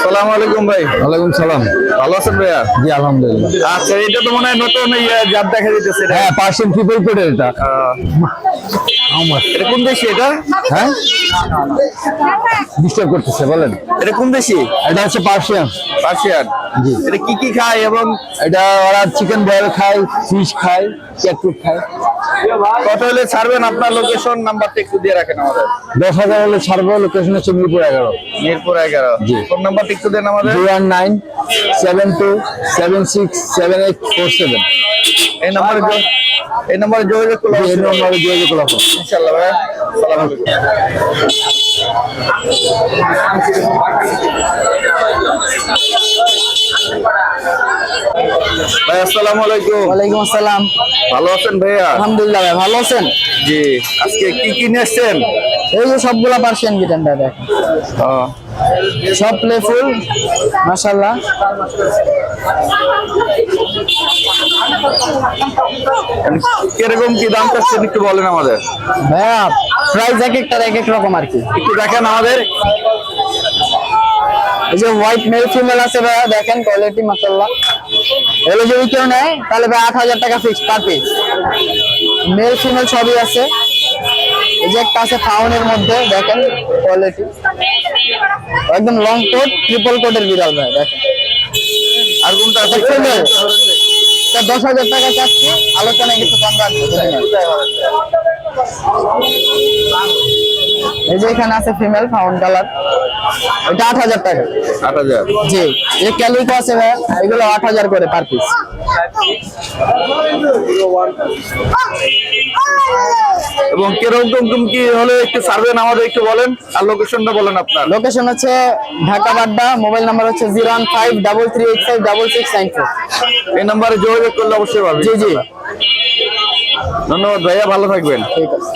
আসসালামু আলাইকুম ভাই। ওয়ালাইকুম সালাম। ভালো আছেন ভাইয়া? জি আলহামদুলিল্লাহ। আচ্ছা, এটা তো মনে হয় নতুন জাত দেখা যাচ্ছে। হ্যাঁ, পার্সেন্ট ট্রিপল কোটের এটা। এটা কোন দেশি এটা? হ্যাঁ, ডিস্টার্ব করতেছে, বলেন। এটা কোন দেশি? এটা হচ্ছে পার্সিয়ান। পার্সিয়ান। জি। এটা কি কি খায় এবং এটা ওরা চিকেন বয়েল খায়, ফিশ খায়, ক্যাটফুড খায়। কত হলে ছাড়বেন? আপনার লোকেশন নাম্বারটা একটু দিয়ে রাখেন আমাদের। 10,000 হলে ছাড়বো। লোকেশন হচ্ছে মিরপুর 11। মিরপুর 11। জি। ফোন নাম্বারটা একটু দেন আমাদের। 01972767847। এই নাম্বারে যোগাযোগ করলে এই নম্বরে যোগাযোগ করো ইনশাআল্লাহ ভাই। আসসালামু আলাইকুম। ভাই আসসালামু আলাইকুম। ওয়ালাইকুম আসসালাম। ভালো আছেন ভাইয়া? আলহামদুলিল্লাহ ভাই, ভালো আছেন? জি। আজকে কি কি নিয়ে আসছেন? এই যে সবগুলা পার্সিয়ান কিটেন ভাই, দেখেন সব প্লেফুল মাশাআল্লাহ। কিরকম কি দাম চাচ্ছেন একটু বলেন আমাদের। ভাইয়া প্রাইস এক একটার এক এক রকম আর কি। একটু দেখেন আমাদের। এই যে হোয়াইট মেল ফিমেল আছে ভাইয়া, দেখেন কোয়ালিটি মাশাআল্লাহ। এগুলো যদি কেউ নেয় তাহলে ভাই 8,000 টাকা fix per piece. Male female সবই আছে। এই যে একটা আছে ফাউনের মধ্যে, দেখেন কোয়ালিটি একদম লং কোট, ট্রিপল কোটের বিড়াল ভাই, দেখেন। আর কোনটা আছে? ফিমেল 10,000 টাকা চাচ্ছি, আলোচনায় কিছু কম রাখবো। এই যে এখানে আছে ফিমেল ফাউন্ড কালার, এটা 8,000 টাকা। 8,000। জি। এই ক্যালিকো আছে ভাই, এগুলো 8,000 করে পার পিস। এবং কিরকম কি হলে একটু সার্ভেন আমাদের একটু বলেন, আর লোকেশনটা বলেন আপনার। লোকেশন হচ্ছে ঢাকা বাড্ডা, মোবাইল নাম্বার হচ্ছে 01533856694। এই নাম্বারে যোগাযোগ করলে অবশ্যই পাবেন। জি জি, ধন্যবাদ ভাইয়া, ভালো থাকবেন। ঠিক আছে।